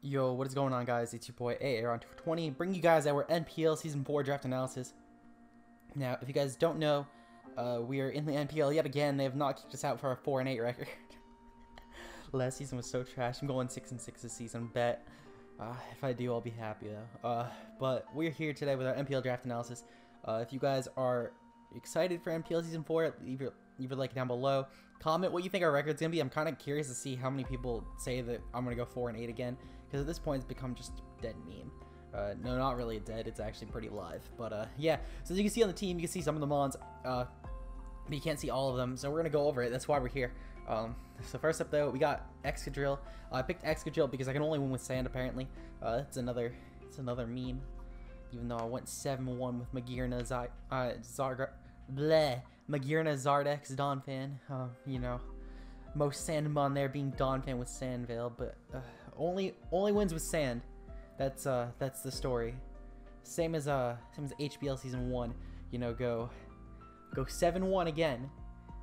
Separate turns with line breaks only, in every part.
Yo, what is going on, guys? It's your boy Aaron20, bringing you guys our NPL Season 4 draft analysis. Now, if you guys don't know, we are in the NPL yet again. They have not kicked us out for our 4-8 record. Last season was so trash. I'm going 6-6 this season, bet. If I do, I'll be happy, though. But we're here today with our NPL draft analysis. If you guys are excited for NPL Season 4, leave a like down below. Comment what you think our record's going to be. I'm kind of curious to see how many people say that I'm going to go 4-8 again. Because at this point, it's become just a dead meme. No, not really dead. It's actually pretty live. But, yeah. So as you can see on the team, you can see some of the mons. But you can't see all of them. So we're going to go over it. That's why we're here. So first up, though, we got Excadrill. I picked Excadrill because I can only win with Sand, apparently. It's another meme. Even though I went 7-1 with Magirna Zardex Donphan. You know, most Sand mon there being Donphan with Sandvale, but only wins with Sand. That's the story. Same as HBL Season 1. You know, go 7-1 again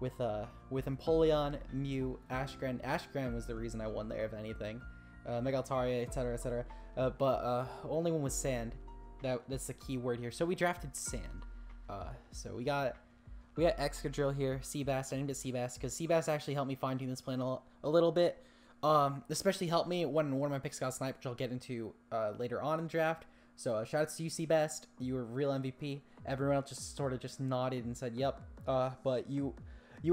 with Empoleon, Mew, Ashgren. Ashgren was the reason I won there, if anything. Megaltaria, etc., etc. But only one was Sand. That's the key word here. So we drafted Sand. So we got Excadrill here, Seabass. I named it Seabass because Seabass actually helped me fine-tune this plan a little bit. Especially helped me when one of my picks got sniped, which I'll get into later on in the draft. So shout out to you, Seabass. You were real MVP. Everyone else just sort of just nodded and said, "Yep." But you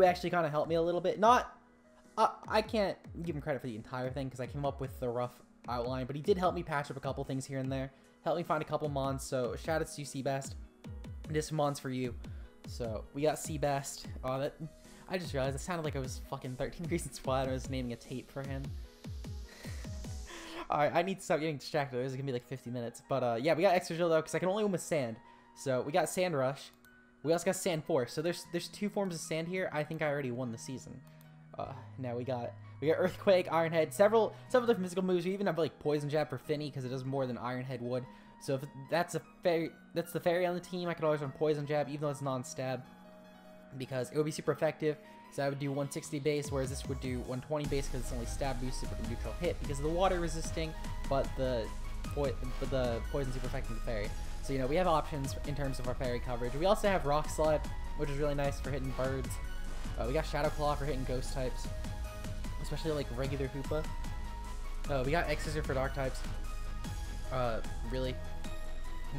actually kind of helped me a little bit. I can't give him credit for the entire thing because I came up with the rough outline, but he did help me patch up a couple things here and there. Helped me find a couple mons. So shout out to you, Seabass. This mon's for you. So we got Seabass. I just realized it sounded like I was fucking 13 Degrees Splat. I was naming a tape for him. Alright, I need to stop getting distracted. This is gonna be like 50 minutes. But yeah, we got Excadrill though, because I can only win with Sand. So we got Sand Rush. We also got Sand Force. So there's two forms of Sand here. I think I already won the season. Now we got Earthquake, Iron Head, several different physical moves. We even have like Poison Jab for Finny because it does more than Iron Head would. So if that's the fairy on the team, I could always run Poison Jab, even though it's non-stab, because it would be super effective. So I would do 160 base, whereas this would do 120 base because it's only stab boosted with a neutral hit because of the water resisting, but the poison super affecting the fairy. So you know we have options in terms of our fairy coverage. We also have Rock Slide, which is really nice for hitting birds. We got Shadow Claw for hitting ghost types, especially like regular Hoopa. We got X Scissor for dark types. Really,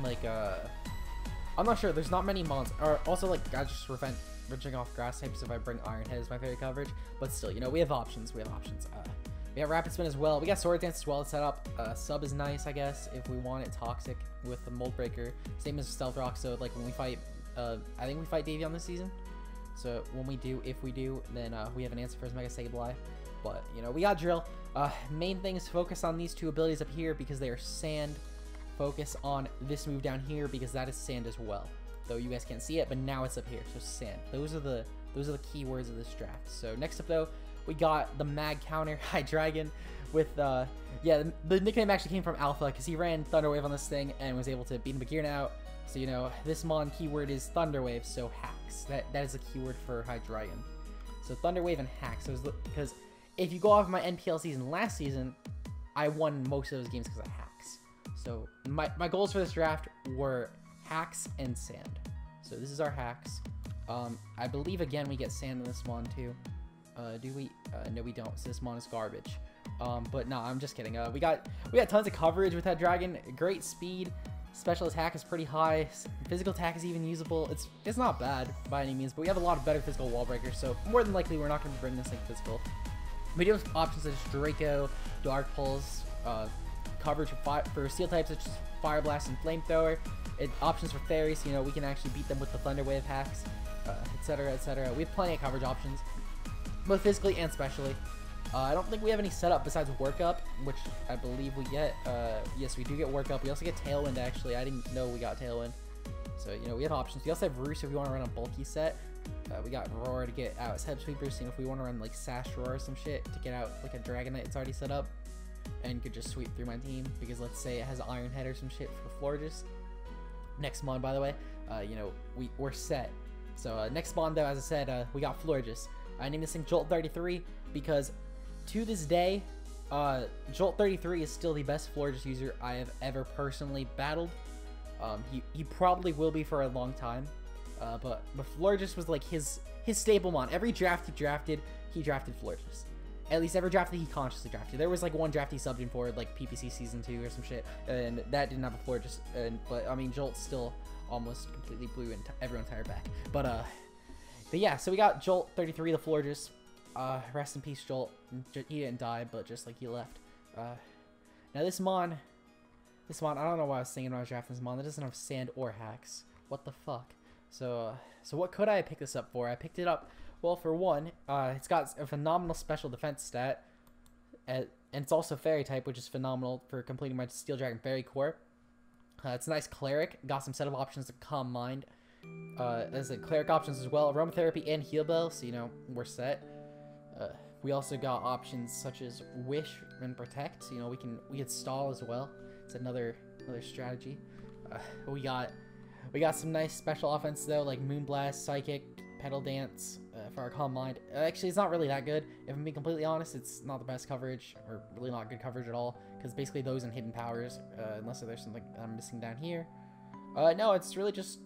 like I'm not sure. There's not many mons. Or also like I just prevent wrenching off grass types if I bring Iron Head as my fairy coverage. But still, you know, we have options. We got Rapid Spin as well. We got Sword Dance as well to set up. Sub is nice, I guess, if we want it. Toxic with the Mold Breaker. Same as Stealth Rock. So like when we fight, I think we fight Davion this season. So when we do, if we do, then we have an answer for his Mega Sableye. But you know, we got Drill. Main thing is focus on these two abilities up here because they are Sand. Focus on this move down here because that is Sand as well. Though you guys can't see it, but now it's up here. So Sand. Those are the keywords of this draft. So next up though, we got the Mag Counter Hydreigon with yeah, the nickname actually came from Alpha because he ran Thunder Wave on this thing and was able to beat Magirna out. So you know this mon keyword is Thunder Wave. So hacks. That is a keyword for Hydreigon. So Thunder Wave and hacks. So because if you go off my NPL season last season, I won most of those games because of hacks. So my goals for this draft were hacks and Sand. So this is our hacks. I believe again we get Sand in this mon too. Do we? No, we don't. So this mon is garbage. But no, I'm just kidding. We got tons of coverage with that dragon. Great speed. Special attack is pretty high. Physical attack is even usable. It's not bad by any means, but we have a lot of better physical wall breakers. So more than likely we're not going to bring this thing physical. We do have options such as Draco, Dark Pulse, coverage for steel types such as Fire Blast and Flamethrower. Options for fairies, you know, we can actually beat them with the Thunder Wave hacks, etc., etc. We have plenty of coverage options, both physically and specially. I don't think we have any setup besides Workup, which I believe we get. Yes, we do get Workup. We also get Tailwind, actually. I didn't know we got Tailwind. So, you know, we have options. We also have Roost if we want to run a bulky set. We got Roar to get out Head Sweepers, you know, if we want to run, like, Sash Roar or some shit to get out, like, a Dragonite it's already set up and could just sweep through my team because let's say it has Iron Head or some shit for Florges. Next mon, by the way, you know, we're set. So, next mon, though, as I said, we got Florges. I named this thing Jolt 33 because to this day, Jolt 33 is still the best Florges user I have ever personally battled. He probably will be for a long time. But Florges was like his staple mon. Every draft he drafted Florges. At least every draft that he consciously drafted. There was like one draft he subbed in for, like PPC Season 2 or some shit, and that didn't have a Florges. But I mean, Jolt still almost completely blew everyone's entire back. But yeah, so we got Jolt 33, the Florges. Rest in peace, Jolt. He didn't die, but just like he left. Now this mon, I don't know why I was thinking when I was drafting this mon. That doesn't have sand or hacks. What the fuck? So what could I pick this up for? I picked it up. Well, for one, it's got a phenomenal special defense stat, and it's also fairy type, which is phenomenal for completing my Steel Dragon Fairy Core. It's a nice cleric. Got some setup options to Calm Mind. As a cleric options as well, aromatherapy and heal bell, so you know we're set. We also got options such as wish and protect. So, you know we can stall as well. It's another strategy. We got some nice special offense though, like Moonblast, Psychic, Petal Dance for our Calm Mind. Actually, it's not really that good. If I'm being completely honest, it's not the best coverage, or really not good coverage at all, because basically those and hidden powers, unless there's something I'm missing down here. No, it's really just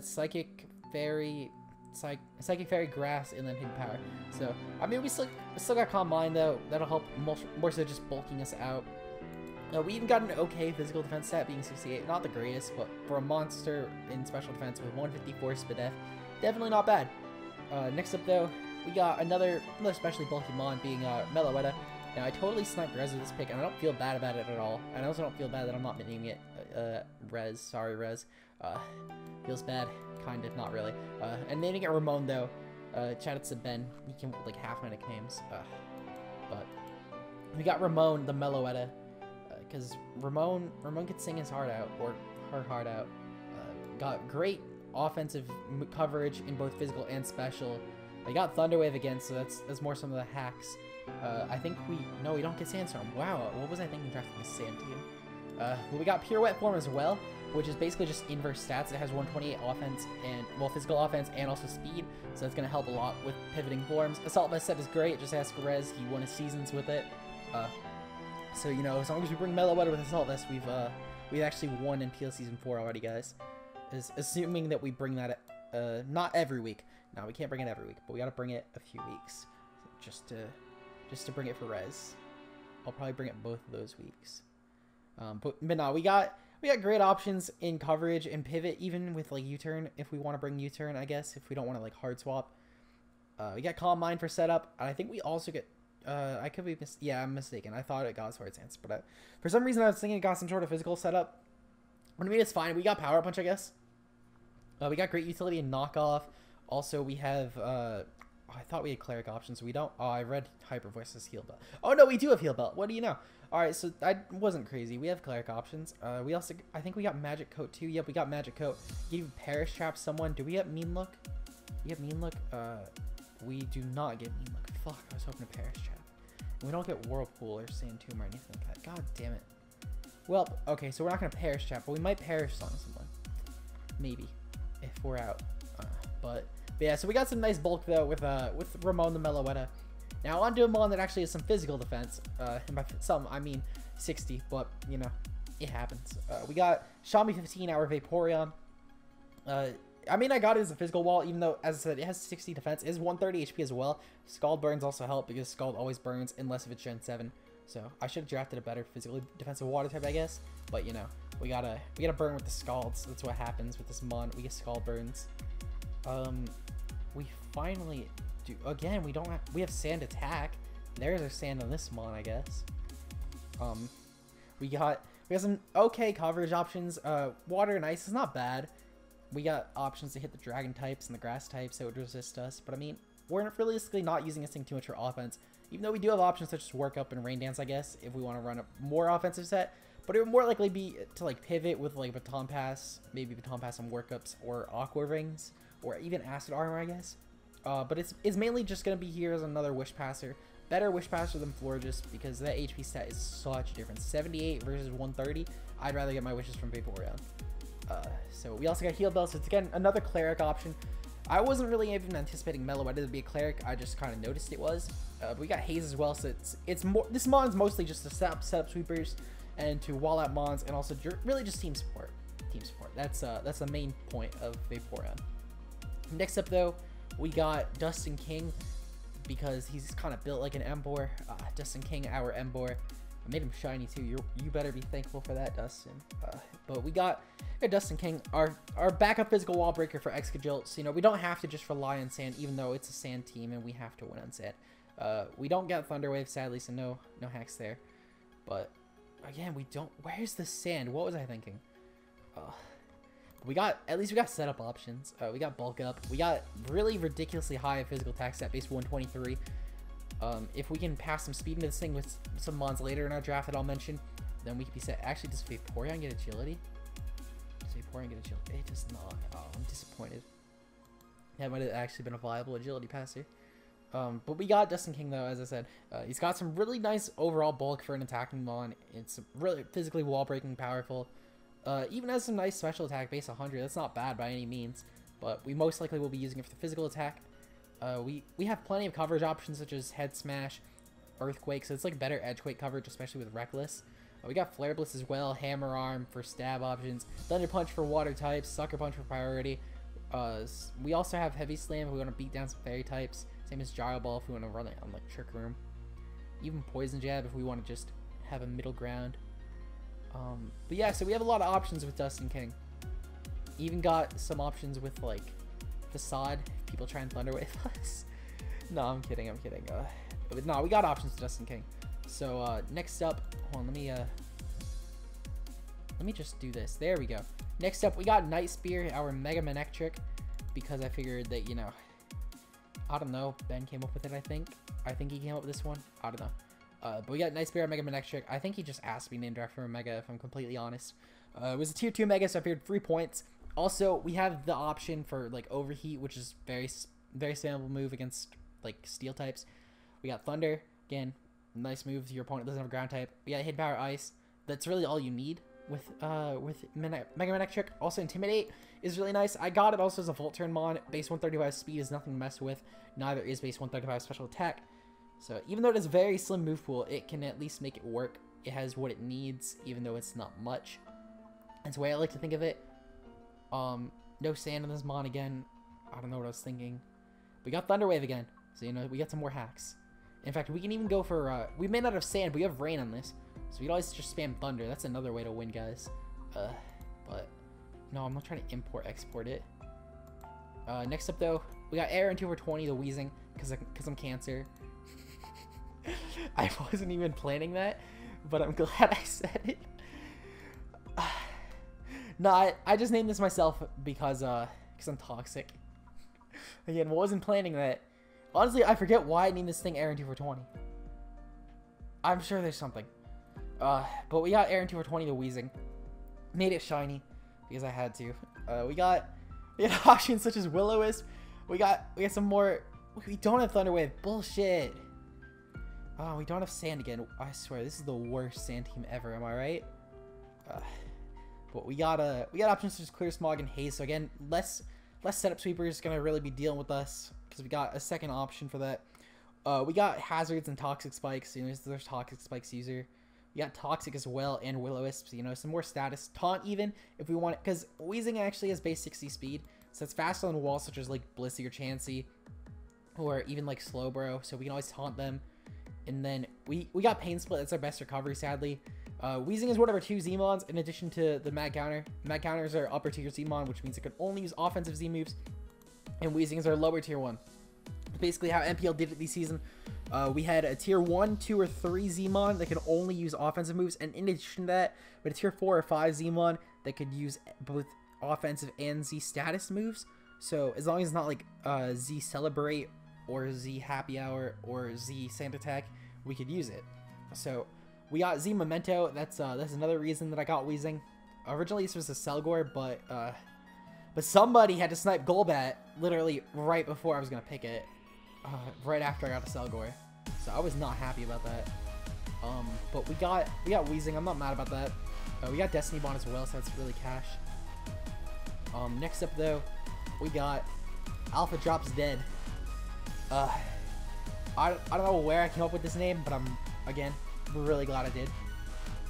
Psychic Fairy, Grass, and then hidden power. So I mean, we still got Calm Mind though. That'll help more so just bulking us out. We even got an okay physical defense stat, being 68. Not the greatest, but for a monster in special defense with 154 SPDF, definitely not bad. Next up, though, we got another especially bulky mon, being Meloetta. Now, I totally sniped Rez with this pick, and I don't feel bad about it at all. I also don't feel bad that I'm not naming it Rez. Sorry, Rez. Feels bad, kind of, not really. And naming it Ramon, though. Shout out to Ben. He came with like half my nicknames. But we got Ramon, the Meloetta. Because Ramon could sing his heart out, or her heart out. Got great offensive coverage in both physical and special. I got Thunderwave again, so that's more some of the hacks. I think we don't get Sandstorm. Wow, what was I thinking drafting a Sand team? Well, we got Pirouette form as well, which is basically just inverse stats. It has 128 offense and physical offense and also speed, so that's gonna help a lot with pivoting forms. Assault Vest set is great. Just ask Rez. He won his seasons with it. So, you know, as long as we bring Meloetta with Assault Vest, we've actually won NPL Season 4 already, guys. Assuming that we bring that, not every week. No, we can't bring it every week, but we gotta bring it a few weeks. Just to bring it for Rez. I'll probably bring it both of those weeks. But no, we got great options in coverage and pivot, even with, like, U-turn, if we want to bring U-turn, I guess, if we don't want to, like, hard swap. We got Calm Mind for setup. I think we also get... I could be yeah, I'm mistaken. I thought it got Sword Dance, but for some reason I was thinking it got some sort of physical setup. But I mean, it's fine. We got Power Punch, I guess. We got great utility and knockoff. Also, we have I thought we had cleric options. We don't. Oh, I read Hyper Voice's heal belt. Oh no, we do have heal belt. What do you know? All right, so I wasn't crazy. We have cleric options. We also, I think we got Magic Coat too. Yep, we got Magic Coat. Give Perish Trap someone. Do we have Mean Look? We have Mean Look. We do not get Mean Look. Fuck, I was hoping to Perish Trap. We don't get Whirlpool or Sand Tomb or anything like that. God damn it. Well, okay, so we're not gonna Perish Trap, but we might Perish Song someone. Maybe, if we're out. But yeah, so we got some nice bulk though with Ramon the Meloetta. Now on to a mon that actually has some physical defense. And by some I mean 60, but you know, it happens. We got Xiaomi 15 Hour Vaporeon. I mean, I got it as a physical wall, even though, as I said, it has 60 defense. It is 130 HP as well. Scald Burns also help because Scald always burns unless if it's Gen 7. So I should have drafted a better physically defensive water type, I guess. But you know, we gotta burn with the Scalds. That's what happens with this mon. We get Scald Burns. We finally do again. We have Sand Attack. There's our Sand on this mon, I guess. We got some okay coverage options. Water and Ice is not bad. We got options to hit the dragon types and the grass types that would resist us. But I mean, we're realistically not using this thing too much for offense. Even though we do have options such as Work Up and Rain Dance, I guess, if we want to run a more offensive set. But it would more likely be to like pivot with like Baton Pass, maybe Baton Pass on Work Ups or Aqua Rings, or even Acid Armor, I guess. But it's mainly just going to be here as another Wish Passer. Better Wish Passer than Florges because that HP stat is such a difference. 78 versus 130. I'd rather get my wishes from Vaporeon. So we also got Heal Bell, so it's again another cleric option. I wasn't really even anticipating Meloetta to be a cleric, I just kind of noticed it was. But we got Haze as well, so it's more. This mon's mostly just to set up sweepers and to wall out mons, and also really just team support. Team support. That's the main point of Vaporeon. Next up though, we got Dustin King, because he's kind of built like an Emboar. Dustin King, our Emboar. I made him shiny too. You better be thankful for that, Dustin. But we got Dustin King, our backup physical wall breaker for Excadrill. So, you know, we don't have to just rely on sand, even though it's a sand team and we have to win on sand. We don't get Thunder Wave, sadly, so no hacks there. But again, we don't. Where's the sand? What was I thinking? At least we got setup options. We got bulk up. We got really ridiculously high physical attack stat, base 123. If we can pass some speed into this thing with some mons later in our draft that I'll mention, then we could be set. Actually, does Vaporeon get agility? Does Vaporeon get agility? It does not. Oh, I'm disappointed. That might have actually been a viable agility passer. But we got Dustin King though, as I said. He's got some really nice overall bulk for an attacking mon. It's really physically wall breaking, powerful. Even has some nice special attack, base 100. That's not bad by any means. But we most likely will be using it for the physical attack. We have plenty of coverage options such as Head Smash, Earthquake, so it's like better Edgequake coverage, especially with Reckless. We got Flare Blitz as well, Hammer Arm for stab options, Thunder Punch for water types, Sucker Punch for priority. We also have Heavy Slam if we want to beat down some fairy types, same as Gyro Ball if we want to run it on like Trick Room. Even Poison Jab if we want to just have a middle ground. But yeah, so we have a lot of options with Dustin King. Even got some options with like Facade. People try and Thunder Wave us. No, I'm kidding. But no, we got options to Dustin King. So next up, hold on, let me just do this. There we go. Next up, we got Night Spear, our Mega Manectric, because I figured that, you know, I don't know, Ben came up with it. I think he came up with this one. I don't know. But we got Night Spear, Mega Manectric. I think he just asked me to name draft for a Mega, if I'm completely honest. It was a tier 2 Mega, so I figured 3 points. Also, we have the option for like Overheat, which is very spammable move against like steel types. We got Thunder, again, nice move. Your opponent doesn't have a ground type. We got Hidden Power Ice. That's really all you need with Mega Manectric. Also, Intimidate is really nice. I got it also as a Volt Turn mon. Base 135 speed is nothing to mess with. Neither is base 135 special attack. So even though it is a very slim move pool, it can at least make it work. It has what it needs, even though it's not much. That's the way I like to think of it. No sand in this mon again. I don't know what I was thinking. We got Thunder Wave again, so you know we got some more hacks. In fact, we can even go for we may not have sand, but we have rain on this, so we'd always just spam Thunder. That's another way to win, guys. But no, I'm not trying to export it. Next up though, we got Air into over 20, the Wheezing, because I'm Cancer. I wasn't even planning that, but I'm glad I said it. No, I just named this myself because I'm toxic. Again, wasn't planning that. Honestly, I forget why I named this thing Aaron 2 for 20. I'm sure there's something. But we got Aaron 2 for 20, the Wheezing. Made it shiny because I had to. We got options such as Will-O-Wisp. We got some more. We don't have Thunder Wave. Bullshit. Oh, we don't have sand again. I swear, this is the worst sand team ever. Am I right? But we got options such as Clear Smog and Haze. So again, less setup sweepers gonna really be dealing with us because we got a second option for that. We got Hazards and Toxic Spikes. You know, there's Toxic Spikes user. We got Toxic as well and Will-O-Wisp. So, you know, some more status. Taunt even if we want it, because Wheezing actually has base 60 speed, so it's faster on walls such as like Blissey or Chansey, or even like Slowbro. So we can always taunt them. And then we got Pain Split. That's our best recovery, sadly. Wheezing is one of our 2 Zmons in addition to the Mad Counter. Mad Counter is our upper tier Zmon, which means it can only use offensive Z moves. And Wheezing is our lower tier 1. Basically how NPL did it this season. We had a tier 1, 2, or 3 Zmon that could only use offensive moves. And in addition to that, we had a tier 4 or 5 Zmon that could use both offensive and Z status moves. So as long as it's not like Z Celebrate or Z Happy Hour or Z Sand Attack, we could use it. So we got Z Memento. That's another reason that I got Wheezing. Originally this was a Selgor, but somebody had to snipe Golbat literally right before I was gonna pick it. Right after I got a Selgor, so I was not happy about that. But we got Wheezing. I'm not mad about that. We got Destiny Bond as well, so that's really cash. Next up though, we got Alpha Drops Dead. I don't know where I came up with this name, but I'm, again, really glad I did.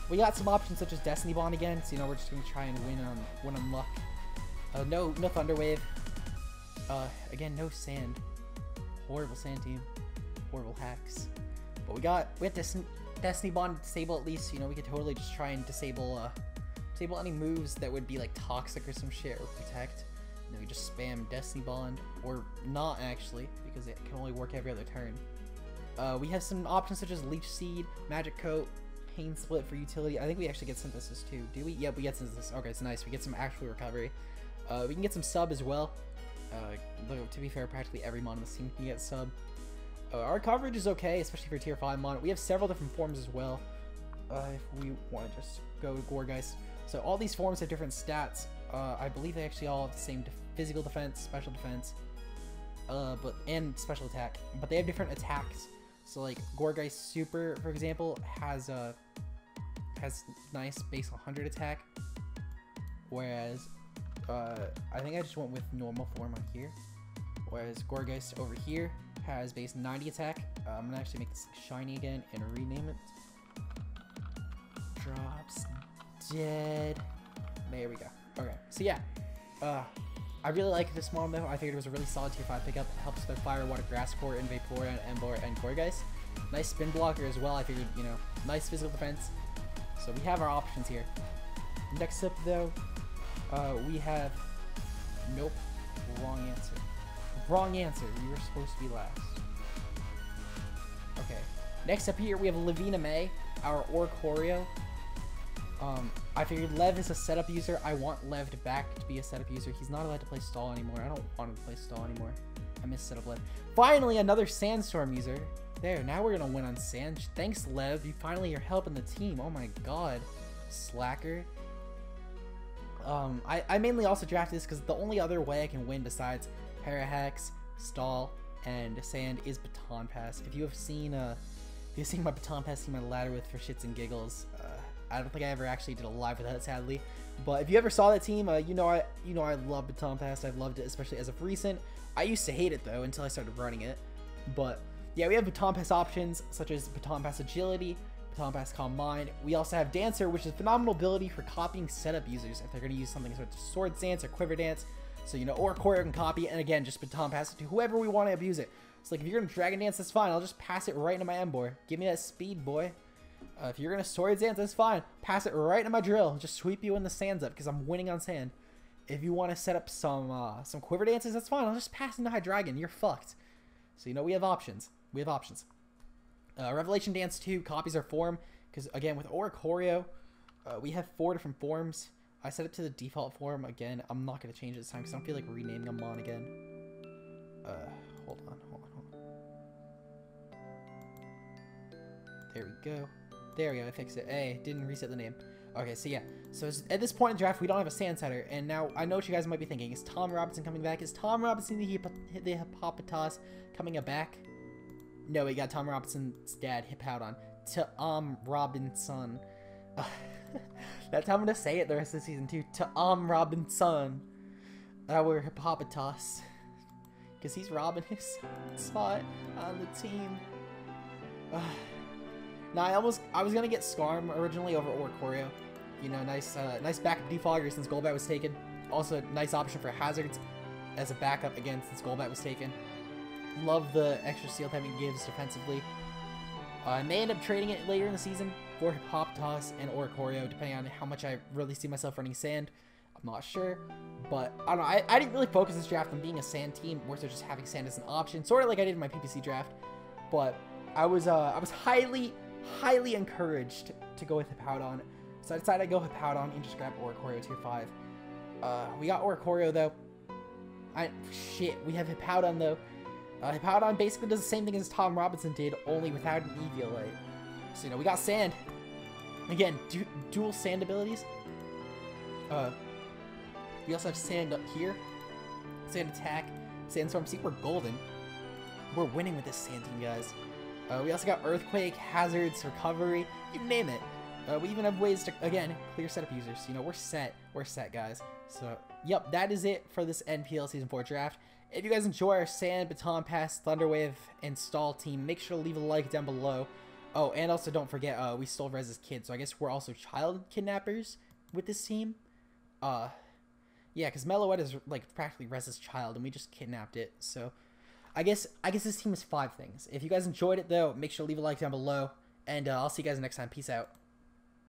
We got some options such as Destiny Bond again, so, you know, we're just going to try and win on luck. No Thunder Wave. Again, no sand. Horrible sand team. Horrible hacks. But we have Destiny Bond disable at least, you know, we could totally just try and disable any moves that would be like toxic or some shit, or protect. And then we just spam Destiny Bond, or not actually, because it can only work every other turn. We have some options such as Leech Seed, Magic Coat, Pain Split for utility. I think we actually get Synthesis too. Do we? Yeah, we get Synthesis. Okay, it's nice. We get some actual recovery. We can get some Sub as well. To be fair, practically every mon on this team can get Sub. Our coverage is okay, especially for tier 5 mon. We have several different forms as well. If we want to just go Gorgeist. So all these forms have different stats. I believe they actually all have the same physical defense, special defense, and special attack. But they have different attacks. So like Gorgeist Super, for example, has nice base 100 attack, whereas I think I just went with normal form on here. Whereas Gorgeist over here has base 90 attack. I'm gonna actually make this shiny again and rename it. Drops dead. There we go. Okay, so yeah, I really like this mon though. I figured it was a really solid tier 5 pickup. It helps with their Fire, Water, Grass Core, and Vaporeon, Emboar, and Gorgeist. Nice spin blocker as well. I figured, you know, nice physical defense. So we have our options here. Next up though, we have, nope, wrong answer. Wrong answer. You were supposed to be last. Okay. Next up here, we have Lavina May, our Oricorio. I figured Lev is a setup user. I want Lev back to be a setup user. He's not allowed to play stall anymore. I don't want him to play stall anymore. I miss setup Lev. Finally, another Sandstorm user. There, now we're gonna win on Sand. Thanks, Lev. You finally are helping the team. Oh my god. Slacker. I mainly also drafted this because the only other way I can win besides Parahex, Stall, and Sand is Baton Pass. If you've seen my Baton Pass team on ladder with for shits and giggles, I don't think I ever actually did a live with that, sadly. But if you ever saw that team, you know I love Baton Pass. I've loved it, especially as of recent. I used to hate it though until I started running it. But yeah, we have Baton Pass options such as Baton Pass Agility, Baton Pass Calm Mind. We also have Dancer, which is phenomenal ability for copying setup users if they're going to use something such as Sword Dance or Quiver Dance. So, you know, or Courier can copy, and again, just Baton Pass it to whoever we want to abuse it. So, like, if you're going to Dragon Dance, that's fine. I'll just pass it right into my Emboar. Give me that speed, boy. If you're going to Sword Dance, that's fine. Pass it right into my Drill. Just sweep you in the sands up, because I'm winning on sand. If you want to set up some Quiver Dances, that's fine. I'll just pass into Hydreigon. You're fucked. So, you know, we have options. We have options. Revelation Dance 2 copies our form, because, again, with Oricorio, we have 4 different forms. I set it to the default form. Again, I'm not going to change it this time because I don't feel like renaming them on again. Hold on. There we go. There we go. I fixed it. Hey, didn't reset the name. Okay, so yeah. So at this point in the draft, we don't have a sand setter. And now I know what you guys might be thinking. Is Tom Robinson coming back? Is Tom Robinson the Hippopotas coming back? No, we got Tom Robinson's dad, Hippowdon. Robinson. That's how I'm gonna say it the rest of the season too. Robinson. Our Hippopotas. Because he's robbing his spot on the team. Now I was gonna get Skarm originally over Oricorio. You know, nice backup defogger since Golbat was taken. Also, nice option for Hazards as a backup again since Golbat was taken. Love the extra seal type it gives defensively. I may end up trading it later in the season for Hippopotas and Oricorio, depending on how much I really see myself running Sand. I'm not sure, but I don't know. I didn't really focus this draft on being a Sand team, more so just having Sand as an option, sort of like I did in my PPC draft. But I was highly encouraged to go with Hippowdon, so I decided I'd go Hippowdon and just grab Oricorio tier 5. We got Oricorio though. We have Hippowdon though. Hippowdon basically does the same thing as Tom Robinson did, only without an Eviolite. So, you know, we got Sand. Again, dual Sand abilities. We also have Sand up here. Sand Attack, Sandstorm. See, we're golden. We're winning with this Sand team, guys. We also got Earthquake, Hazards, Recovery, you name it. We even have ways to, again, clear setup users. You know, we're set. We're set, guys. So, yep, that is it for this NPL Season 4 draft. If you guys enjoy our Sand, Baton Pass, Thunderwave, and Stall team, make sure to leave a like down below. Oh, and also don't forget, we stole Rez's kid, so I guess we're also child kidnappers with this team. Yeah, because Meloette is, like, practically Rez's child, and we just kidnapped it, so... I guess this team is 5 things. If you guys enjoyed it, though, make sure to leave a like down below, and I'll see you guys next time. Peace out.